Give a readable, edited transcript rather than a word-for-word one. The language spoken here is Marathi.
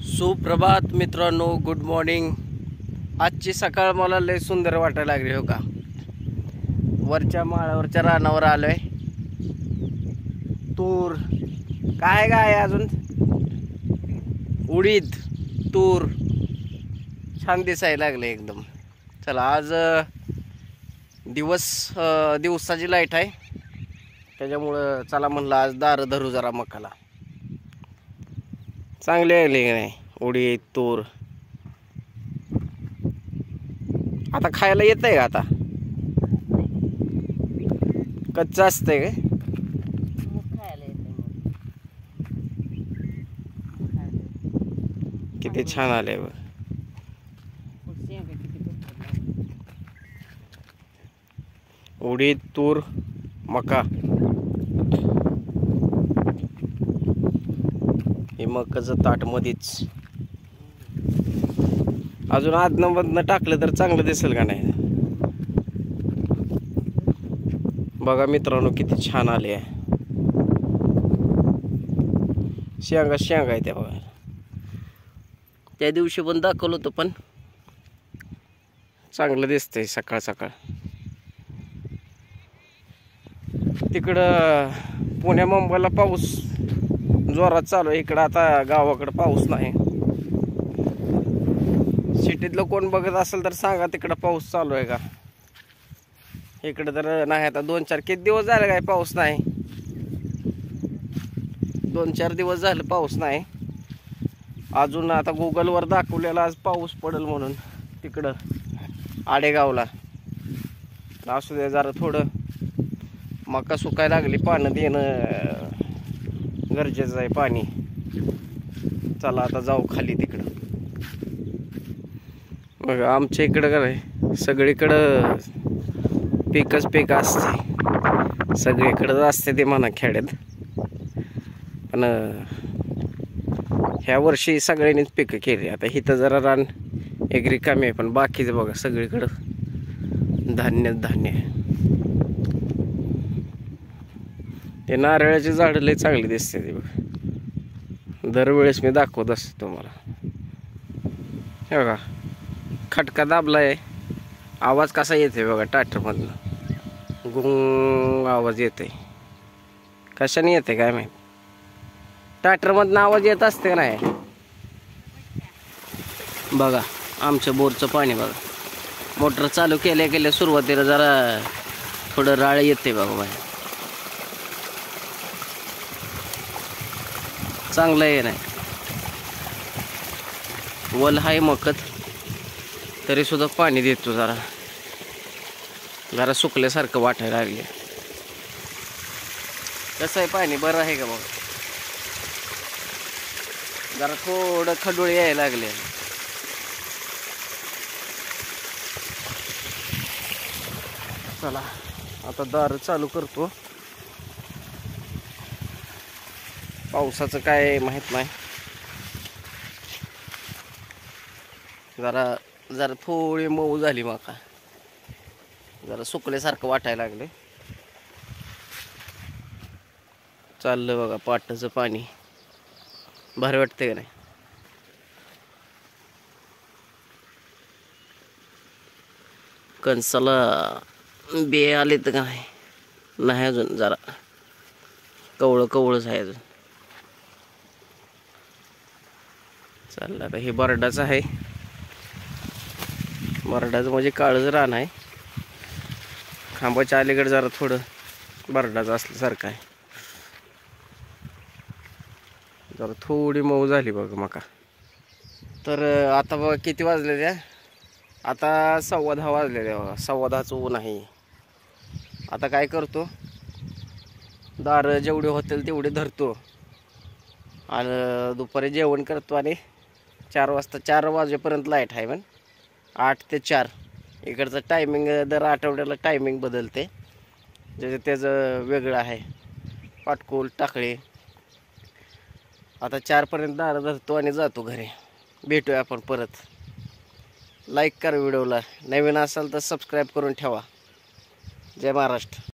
सुप्रभात मित्रांनो, गुड मॉर्निंग। आजची सकाळ मला लय सुंदर वाटायला लागली हो का। वरच्या माळावरच्या रानावर आलोय। तूर काय काय अजून उडीद तूर छान दिसायला लागले एकदम। चला आज दिवसाची लाईट आहे, त्याच्यामुळं चला म्हणलं आज दार धरू जरा मकाला। चांगले आले नाही उडीद तूर। आता खायला येतंय का? आता कच्चं असतंय काय? किती छान आले बघ। उडीद तूर मका, हे मकाचं ताट मध्येच अजून आदनमधनं टाकलं तर चांगलं दिसेल का नाही? बघा मित्रांनो किती छान आले आहे। शेंगा आहे त्या बघा। त्या दिवशी पण दाखवलं होतं, पण चांगलं दिसतंय सकाळ सकाळ। तिकडं पुण्या मुंबईला पाऊस जोरात चालू आहे, इकडं आता गावाकडं पाऊस नाही। सिटीतलं कोण बघत असेल तर सांगा तिकडं पाऊस चालू आहे का। इकडं तर नाही, आता 2-4 किती दिवस झाले काय पाऊस नाही। 2-4 दिवस झाले पाऊस नाही। अजून आता गुगलवर दाखवलेला आज पाऊस पडेल म्हणून तिकडं आडेगावला। असू दे, जरा थोडं मका सुकायला लागली, पाणी देणं गरजेचं आहे पाणी। चला आता जाऊ खाली तिकडं। बघा आमच्या इकडं काय सगळीकडं पीकच पीक असते, सगळीकडं असते ते म्हणा खेड्यात। पण ह्या वर्षी सगळ्यांनीच पिकं केली। आता इथं जरा रान एक रिकामी आहे, पण बाकीचं बघा सगळीकडं धान्य। ते नारळाची झाडं लय चांगली दिसते ते बघा। दरवेळेस मी दाखवत असतो तुम्हाला। हे बघा खटका दाबलाय, आवाज कसा येते बघा ट्रॅक्टरमधनं, गुंग आवाज येते। कशाने येते काय माहित, ट्रॅक्टरमधनं आवाज येत असते का नाही? बघा आमच्या बोरचं पाणी बघा, मोटर चालू केल्या सुरुवातीला जरा थोडं राळ येते बघा बाहेर। चांगलं आहे नाही, वल हाय मकत तरी सुद्धा पाणी देतो। जरा सुकल्यासारखं वाटायला लागले। कसं आहे पाणी बरं आहे का? मग जरा थोडं खडूळ यायला लागले। चला आता दार चालू करतो। पावसाचं काय माहित नाही, जरा थोडी मऊ झाली मका, जरा सुकल्यासारखं वाटायला लागले। चाललं बघा पाटाचं पाणी, भारी वाटते का नाही? कणसाला बे आले तर काय नाही अजून, जरा कवळच आहे अजून। चाललं आता हे बरडाचं आहे, बरडाचं म्हणजे काळच रान आहे। खांबाच्या अलीकडे जरा थोडं बरडाचं असल्यासारखं आहे। जरा थोडी मऊ झाली बघ मका। तर आता बघा किती वाजले त्या, आता 10:15 वाजले बघा। 10:15चं ऊन आहे। आता काय करतो, दार जेवढे होतील तेवढे धरतो आणि दुपारी जेवण करतो आणि 4 वाजता 4 वाजेपर्यंत लाईट आहे। पण 8 ते 4 इकडचं टायमिंग दर आठवड्याला टायमिंग बदलते, त्याचं वेगळं आहे। पाटकोल टाकळे आता 4 पर्यंत दार धरतो आणि जातो घरी। भेटूया आपण परत। लाईक करा व्हिडिओला, नवीन असाल तर सबस्क्राईब करून ठेवा। जय महाराष्ट्र।